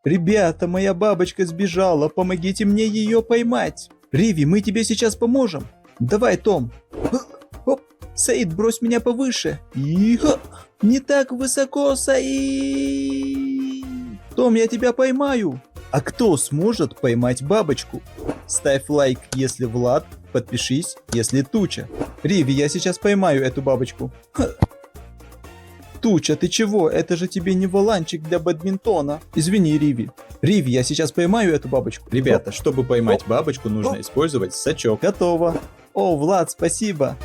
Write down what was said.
Ребята, моя бабочка сбежала, помогите мне ее поймать. Риви, мы тебе сейчас поможем. Давай, Том. Оп. Саид, брось меня повыше. Не так высоко, Саид. Том, я тебя поймаю. А кто сможет поймать бабочку? Ставь лайк, если Влад, подпишись, если Туча. Риви, я сейчас поймаю эту бабочку. Туча, ты чего? Это же тебе не воланчик для бадминтона. Извини, Риви. Риви, я сейчас поймаю эту бабочку. Ребята, чтобы поймать бабочку, нужно использовать сачок. Готово. О, Влад, спасибо.